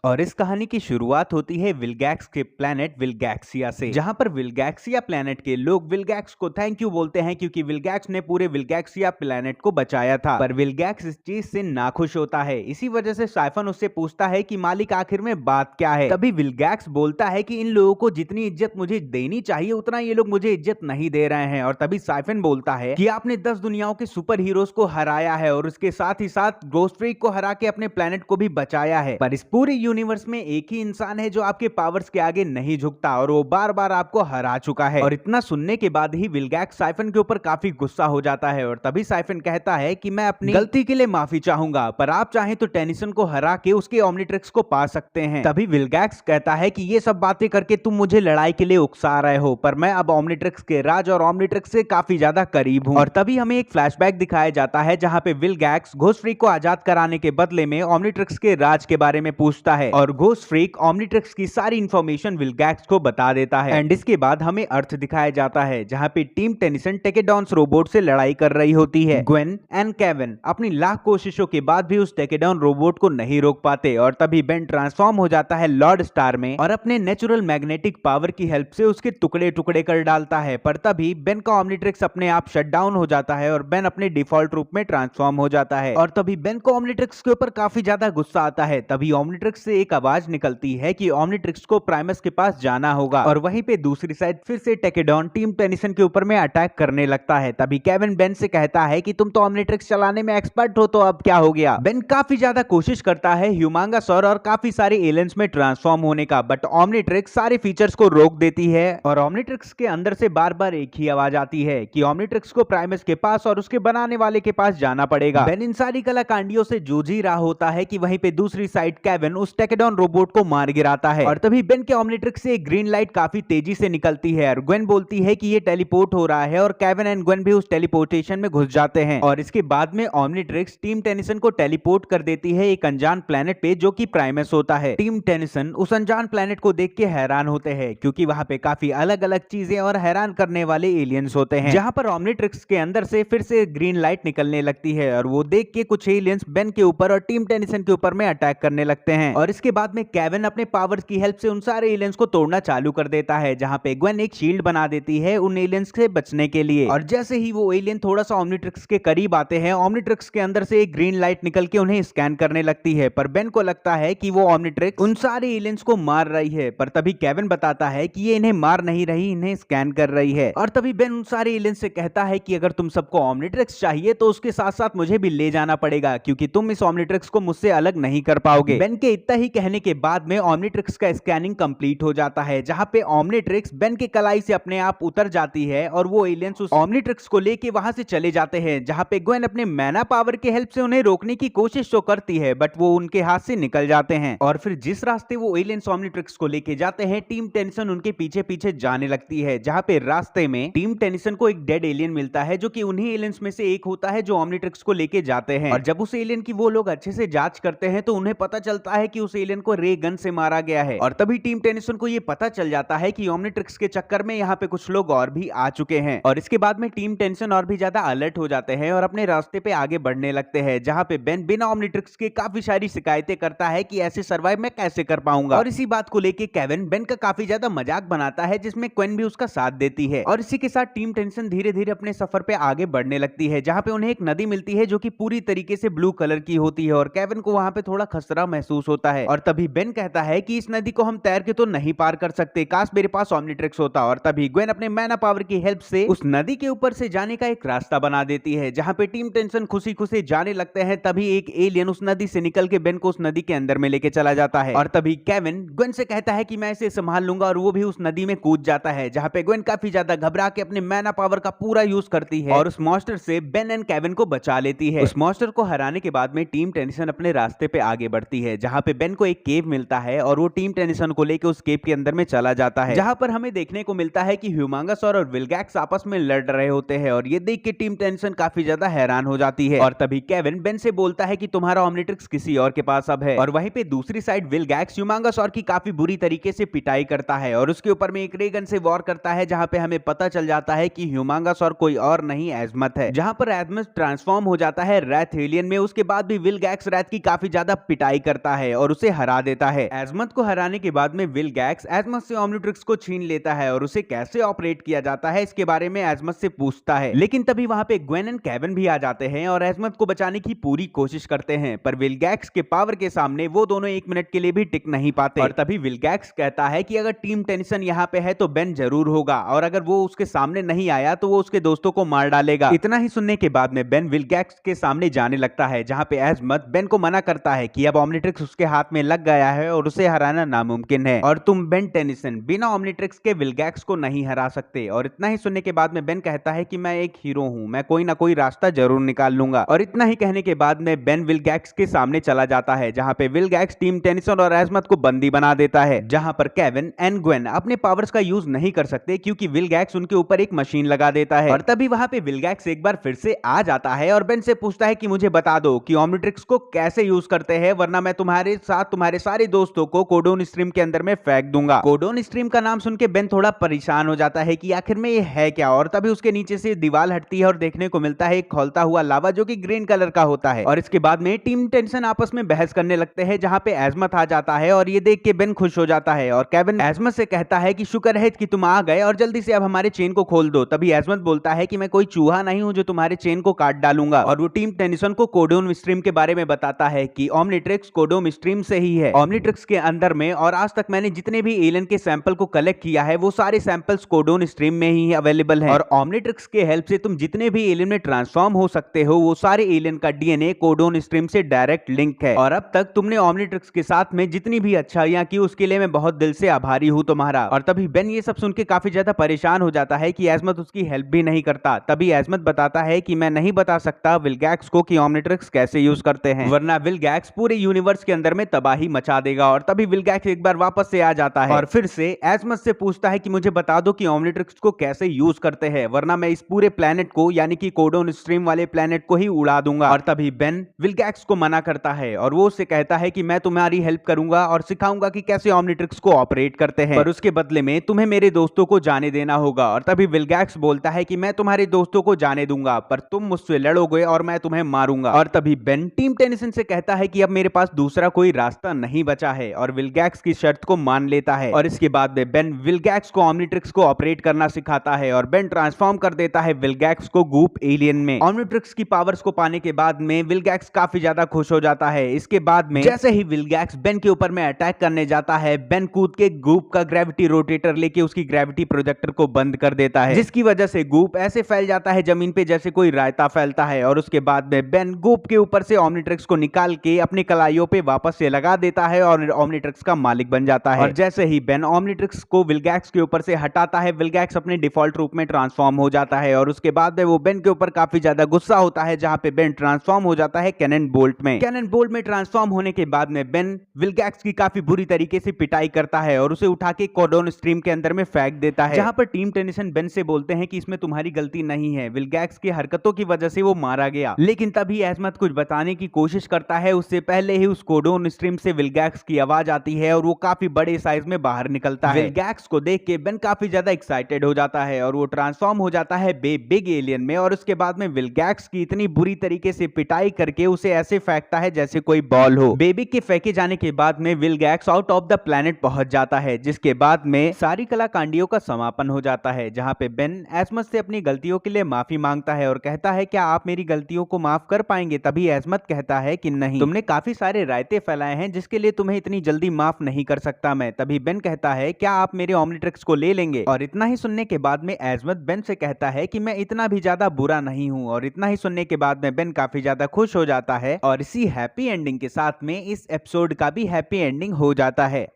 और इस कहानी की शुरुआत होती है विलगैक्स के प्लेनेट विलगैक्सिया से, जहां पर विलगैक्सिया प्लेनेट के लोग विलगैक्स को थैंक यू बोलते हैं क्योंकि विलगैक्स ने पूरे विलगैक्सिया प्लेनेट को बचाया था। पर विलगैक्स इस चीज से नाखुश होता है। इसी वजह से साइफन उससे पूछता है कि मालिक आखिर में बात क्या है। तभी विलगैक्स बोलता है कि इन लोगों को जितनी इज्जत मुझे देनी चाहिए उतना ये लोग मुझे इज्जत नहीं दे रहे हैं। और तभी साइफन बोलता है कि आपने 10 दुनियाओं के सुपर हीरोज को हराया है और उसके साथ ही साथ घोस्ट फ्रीक को हरा के अपने प्लेनेट को भी बचाया है, पर इस पूरे यूनिवर्स में एक ही इंसान है जो आपके पावर्स के आगे नहीं झुकता और वो बार बार आपको हरा चुका है। और इतना सुनने के बाद ही विलगैक्स साइफन के ऊपर काफी गुस्सा हो जाता है और तभी साइफन कहता है कि मैं अपनी गलती के लिए माफी चाहूंगा, पर आप चाहें तो टेनिसन को हरा के उसके ओमनिट्रिक्स को पा सकते हैं। तभी विलगैक्स कहता है कि ये सब बातें करके तुम मुझे लड़ाई के लिए उकसा रहे हो, पर मैं अब ओमनिट्रिक्स के राज और ओमनिट्रिक्स से काफी ज्यादा करीब हूं। और तभी हमें एक फ्लैशबैक दिखाया जाता है जहां पे विलगैक्स घोस्ट फ्रीक को आजाद कराने के बदले में ओमनिट्रिक्स के राज के बारे में पूछता है और घोस्ट फ्रीक ओमनिट्रिक्स की सारी इंफॉर्मेशन विलगैक्स को बता देता है। एंड इसके बाद हमें अर्थ दिखाया जाता है जहां पे टीम टेनिसन टेकेडॉन्स रोबोट से लड़ाई कर रही होती है। ग्वेन एंड केविन अपनी लाख कोशिशों के बाद भी उस टेकेडॉन रोबोट को नहीं रोक पाते और तभी बेन ट्रांसफॉर्म हो जाता है लॉर्ड स्टार में और अपने नेचुरल मैग्नेटिक पावर की हेल्प से उसके टुकड़े टुकड़े कर डालता है। पर तभी बेन का ओमनिट्रिक्स अपने आप शट डाउन हो जाता है और बेन अपने डिफॉल्ट रूप में ट्रांसफॉर्म हो जाता है। और तभी बेन को ओमनिट्रिक्स के ऊपर काफी ज्यादा गुस्सा आता है। तभी ओमनिट्रिक्स से एक आवाज निकलती है कि ओमनिट्रिक्स को प्राइमस के पास जाना होगा और वहीं पे दूसरी साइड फिर से टेकेडॉन टीम टेनिसन के ऊपर में अटैक करने लगता है। तभी केविन बेन से कहता है कि तुम तो ओमनिट्रिक्स चलाने में एक्सपर्ट हो, तो अब क्या हो गया। बेन काफी ज्यादा कोशिश करता है ह्यूमांगासौर और काफी सारे एलियंस में ट्रांसफॉर्म होने का, बट ओमनिट्रिक्स सारे फीचर्स को रोक देती है और ओमनिट्रिक्स के अंदर से बार बार एक ही आवाज आती है कि ओमनिट्रिक्स को प्राइमस के पास और उसके बनाने वाले के पास जाना पड़ेगा। बेन इन सारी कलाकांडियों से जूझ ही रहा होता है कि वहीं पे दूसरी साइड केविन उस टेकेडॉन रोबोट को मार गिराता है और तभी बेन के ओमनिट्रिक्स से एक ग्रीन लाइट काफी तेजी से निकलती है और ग्वेन बोलती है कि ये टेलीपोर्ट हो रहा है और केविन एंड ग्वेन भी उस टेलीपोर्टेशन में घुस जाते हैं। और इसके बाद में ओमनिट्रिक्स टीम टेनिसन को टेलीपोर्ट कर देती है एक अनजान प्लेनेट पे जो कि प्राइमस होता है। टीम टेनिसन उस अनजान प्लेनेट को देख के हैरान होते हैं क्योंकि वहां पे काफी अलग अलग चीजें और हैरान करने वाले एलियंस होते हैं। जहां पर ओमनिट्रिक्स के अंदर से फिर से ग्रीन लाइट निकलने लगती है और वो देख के कुछ एलियंस बेन के ऊपर और टीम टेनिसन के ऊपर में अटैक करने लगते हैं। और इसके बाद में केविन अपने पावर्स की हेल्प से उन सारे एलियंस को तोड़ना चालू कर देता है, जहां पे ग्वेन एक शील्ड बना देती है उन एलियंस से बचने के लिए। और जैसे ही वो एलियन थोड़ा सा ओमनिट्रिक्स के करीब आते हैं, ओमनिट्रिक्स के अंदर से एक ग्रीन लाइट निकल के उन्हें स्कैन करने लगती है, पर बेन को लगता है कि वो ओमनिट्रिक्स उन सारे एलियंस को मार रही है। पर तभी केविन बताता है कि ये इन्हें मार नहीं रही, इन्हें स्कैन कर रही है। और तभी बेन उन सारे एलियंस से कहता है कि अगर तुम सबको ओमनिट्रिक्स चाहिए तो उसके साथ साथ मुझे भी ले जाना पड़ेगा क्योंकि तुम इस ओमनिट्रिक्स को मुझसे अलग नहीं कर पाओगे। बेन के इतना ही कहने के बाद में ओमनिट्रिक्स का स्कैनिंग कंप्लीट हो जाता है, जहां पे ओमनिट्रिक्स बेन के कलाई से अपने आप उतर जाती है और वो एलियंस उस ओमनिट्रिक्स को लेके वहां से चले जाते हैं, जहां पे ग्वेन अपने मैना पावर की हेल्प से उन्हें रोकने की कोशिश तो करती है बट वो उनके हाथ से निकल जाते हैं। और फिर जिस रास्ते वो एलियंस ओमनिट्रिक्स को लेके जाते हैं, टीम टेनिसन उनके पीछे पीछे जाने लगती है, जहां पे रास्ते में टीम टेनिसन को एक डेड एलियन मिलता है जो कि उन्हीं एलियंस में से एक होता है जो ओमनिट्रिक्स को लेके जाते हैं। और जब उस एलियन की वो लोग अच्छे से जांच करते हैं तो उन्हें पता चलता है कि उस एलियन को रे गन से मारा गया है। और तभी टीम टेनिसन को ये पता चल जाता है कि ओमनिट्रिक्स के चक्कर में यहाँ पे कुछ लोग और भी आ चुके हैं। और इसके बाद में टीम टेनिसन और भी ज्यादा अलर्ट हो जाते हैं और अपने रास्ते पे आगे बढ़ने लगते हैं, जहां पे बेन बिना ओमनिट्रिक्स के काफी सारी शिकायतें करता है कि ऐसे सर्वाइव मैं कैसे कर पाऊंगा। और इसी बात को लेके केविन बेन का काफी ज्यादा मजाक बनाता है, जिसमें क्वेन भी उसका साथ देती है। और इसी के साथ टीम टेनिसन धीरे धीरे अपने सफर पे आगे बढ़ने लगती है, जहां पे उन्हें एक नदी मिलती है जो कि पूरी तरीके से ब्लू कलर की होती है और केविन को वहां पे थोड़ा खतरा महसूस होता है। और तभी बेन कहता है कि इस नदी को हम तैर के तो नहीं पार कर सकते, काश मेरे पास ओमनिट्रिक्स होता। और तभी ग्वेन अपने मैना पावर की हेल्प से उस नदी के ऊपर से जाने का एक रास्ता बना देती है, जहां पे टीम टेनिसन खुशी खुशी जाने लगते हैं। तभी एक एलियन उस नदी से निकल के बेन को उस नदी के अंदर में लेके चला जाता है और तभी केविन ग्वेन से कहता है कि मैं इसे संभाल लूंगा और वो भी उस नदी में कूद जाता है, जहां पे ग्वेन काफी ज्यादा घबरा के अपने मैना पावर का पूरा यूज करती है और उस मॉन्स्टर से बेन एंड केविन को बचा लेती है। उस मॉन्स्टर को हराने के बाद में टीम टेनिसन अपने रास्ते पे आगे बढ़ती है, जहां पे बेन को एक केव मिलता है और वो टीम टेनिसन को लेके उस केव के अंदर में चला जाता है, जहां पर हमें देखने को मिलता है कि ह्यूमांगासौर और विलगैक्स आपस में लड़ रहे होते हैं। और ये देख के टीम टेनिसन काफी ज्यादा हैरान हो जाती है। और तभी केविन बेन से बोलता है कि तुम्हारा ओमनिट्रिक्स किसी और के पास अब है। और वहीं पे दूसरी साइड विलगैक्स ह्यूमांगासौर की काफी बुरी तरीके से पिटाई करता है और उसके ऊपर में एक रे गन से वॉर करता है, जहां पे हमें पता चल जाता है कि ह्यूमांगासौर कोई और नहीं एजमथ है। जहां पर एजमथ ट्रांसफॉर्म हो जाता है रैथ एलियन में। उसके बाद भी विलगैक्स रैथ की काफी ज्यादा पिटाई करता है और उसे हरा देता है। एजमत को हराने के बाद में विलगैक्स एजमत से ओमनिट्रिक्स को छीन लेता है और उसे कैसे ऑपरेट किया जाता है इसके बारे में एजमत से पूछता है। लेकिन तभी वहां पे ग्वेन एंड केविन भी आ जाते हैं और एजमत को बचाने की पूरी कोशिश करते हैं, पर विलगैक्स के पावर के सामने वो दोनों 1 मिनट के लिए भी टिक नहीं पाते। और तभी विलगैक्स कहता है कि अगर टीम टेनिसन यहाँ पे है तो बेन जरूर होगा, और अगर वो उसके सामने नहीं आया तो वो उसके दोस्तों को मार डालेगा। इतना ही सुनने के बाद में बेन विलगैक्स के सामने जाने लगता है, जहां पे एजमत बेन को मना करता है कि अब ओमनिट्रिक्स उसके हाथ में लग गया है और उसे हराना नामुमकिन है, और तुम बेन टेनिसन बिना ओमनिट्रिक्स के विलगैक्स को नहीं हरा सकते। और इतना ही सुनने के बाद में बेन कहता है कि मैं एक हीरो हूं, मैं कोई ना कोई रास्ता जरूर निकाल लूंगा। और इतना ही कहने के बाद में बेन विलगैक्स के सामने चला जाता है, जहां पे विलगैक्स टीम टेनिसन और एजमत को बंदी बना देता है, जहां पर केविन एंड ग्वेन अपने पावर्स का यूज नहीं कर सकते क्योंकि विलगैक्स उनके ऊपर एक मशीन लगा देता है। और तभी वहां पे विलगैक्स एक बार फिर से आ जाता है और बेन से पूछता है कि मुझे बता दो कि ओमनिट्रिक्स को कैसे यूज करते हैं, वरना मैं तुम्हारे साथ तुम्हारे सारे दोस्तों को कोडोन स्ट्रीम के अंदर में फेंक दूंगा। कोडोन स्ट्रीम का नाम सुन के बेन थोड़ा परेशान हो जाता है कि आखिर में ये है क्या। और तभी उसके नीचे से दीवार हटती है और देखने को मिलता है एक खौलता हुआ लावा जो कि ग्रीन कलर का होता है। और इसके बाद में टीम टेंशन आपस में बहस करने लगते हैं, जहां पे एजमत आ जाता है और ये देख के बेन खुश हो जाता है। और केविन एजमत से कहता है कि शुक्र है कि तुम आ गए और जल्दी से अब हमारे चेन को खोल दो। तभी एजमत बोलता है कि मैं कोई चूहा नहीं हूं जो तुम्हारे चेन को काट डालूंगा। और वो टीम टेनिसन को कोडोन स्ट्रीम के बारे में बताता है कि ओमनिट्रिक्स कोडोन स्ट्रीम से ही है, ओमनिट्रिक्स के अंदर में। और आज तक मैंने जितने भी एलियन के सैंपल को कलेक्ट किया है वो सारे सैंपल्स कोडोन स्ट्रीम में ही अवेलेबल हैं। और ओमनिट्रिक्स के हेल्प से तुम जितने भी एलियन में ट्रांसफॉर्म हो सकते हो वो सारे एलियन का डीएनए कोडोन स्ट्रीम से डायरेक्ट लिंक है। और अब तक तुमने ओमनिट्रिक्स के साथ में जितनी भी अच्छाइयां की उसके लिए मैं बहुत दिल से आभारी हूं तुम्हारा। और तभी बेन ये सब सुन के काफी ज्यादा परेशान हो जाता है कि एजमत उसकी हेल्प भी नहीं करता। तभी एजमत बताता है कि मैं नहीं बता सकता विलगैक्स को कि ओमनिट्रिक्स कैसे यूज करते हैं, वरना विलगैक्स पूरे यूनिवर्स के अंदर में तबाही मचा देगा। और तभी विलगैक्स एक बार वापस से आ जाता है और फिर से एजमत से पूछता है कि मुझे बता दो कि ओमनिट्रिक्स को कैसे यूज करते हैं, वरना मैं इस पूरे प्लेनेट को यानी कि कोडोन स्ट्रीम वाले प्लेनेट को ही उड़ा दूंगा। और तभी बेन विलगैक्स को मना करता है और वो उससे कहता है कि मैं तुम्हारी हेल्प करूंगा और सिखाऊंगा कि कैसे ओमनिट्रिक्स को ऑपरेट करते हैं, पर उसके बदले में तुम्हें मेरे दोस्तों को जाने देना होगा। और तभी विलगैक्स बोलता है कि मैं तुम्हारे दोस्तों को जाने दूंगा, पर तुम मुझसे लड़ोगे और मैं तुम्हें मारूंगा। और तभी बेन टीम टेनिसन से कहता है कि अब मेरे पास दूसरा कोई रास्ता नहीं बचा है, और विलगैक्स की शर्त को मान लेता है। और इसके बाद में बेन विलगैक्स को ओमनिट्रिक्स को ऑपरेट करना सिखाता है और बेन ट्रांसफॉर्म कर देता है विलगैक्स को गूप एलियन में। ओमनिट्रिक्स की पावर्स को पाने के बाद में विलगैक्स काफी ज्यादा खुश हो जाता है। इसके बाद में जैसे ही विलगैक्स बेन के ऊपर में अटैक करने जाता है, बेन कूद के गूप का ग्रेविटी रोटेटर लेके उसकी ग्रेविटी प्रोजेक्टर को बंद कर देता है, जिसकी वजह से गूप ऐसे फैल जाता है जमीन पे जैसे कोई रायता फैलता है। और उसके बाद में बेन गूप के ऊपर से ओमनिट्रिक्स को निकाल के अपनी कलाइयों पे वापस से लगा देता है और ओमनिट्रिक्स का मालिक बन जाता है। और जैसे ही बेन ओमनिट्रिक्स को विलगैक्स के ऊपर से हटाता है, विलगैक्स अपने डिफॉल्ट रूप में ट्रांसफॉर्म हो जाता है। और उसके बाद में वो बेन के ऊपर काफी ज्यादा गुस्सा होता है, जहां पे बेन ट्रांसफॉर्म हो जाता है कैनन बोल्ट में। कैनन बोल्ट में ट्रांसफॉर्म होने के बाद में बेन विलगैक्स की काफी बुरी तरीके से पिटाई करता है और उसे उठा के कोडोन स्ट्रीम के अंदर में फेंक देता है, जहां पर टीम टेनिसन बेन से बोलते हैं कि इसमें तुम्हारी गलती नहीं है, विलगैक्स की हरकतों की वजह से वो मारा गया। लेकिन तभी एजमत कुछ बताने की कोशिश करता है, उससे पहले ही उस कोडोन स्ट्रीम से विलगैक्स की आवाज आती है और वो काफी बड़े साइज में बाहर निकलता है। विलगैक्स को देख के बेन काफी ज्यादा एक्साइटेड हो जाता है और वो ट्रांसफॉर्म हो जाता है बिग एलियन में। और उसके बाद में विलगैक्स की इतनी बुरी तरीके से पिटाई करके उसे ऐसे फेंकता है जैसे कोई बॉल हो। बेबी के फेंके जाने के बाद में Vilgax out of the planet पहुंच जाता है, जिसके बाद में सारी कलाकांडियों का समापन हो जाता है, जहां पे बेन एजमत से अपनी गलतियों के लिए माफी मांगता है और कहता है क्या आप मेरी गलतियों को माफ कर पाएंगे। तभी एजमत कहता है कि नहीं, तुमने काफी सारे रायते फैलाए हैं जिसके लिए तुम्हें इतनी जल्दी माफ नहीं कर सकता मैं। तभी बेन कहता है क्या आप मेरे ओमनिट्रिक्स को ले लेंगे। और इतना ही सुनने के बाद में एजमत बेन से कहता है कि मैं इतना भी ज्यादा बुरा नहीं हूं। और इतना ही सुनने के बाद में बेन काफी ज्यादा खुश हो जाता है और इसी हैप्पी एंडिंग के साथ में इस एपिसोड का भी हैप्पी एंडिंग हो जाता है।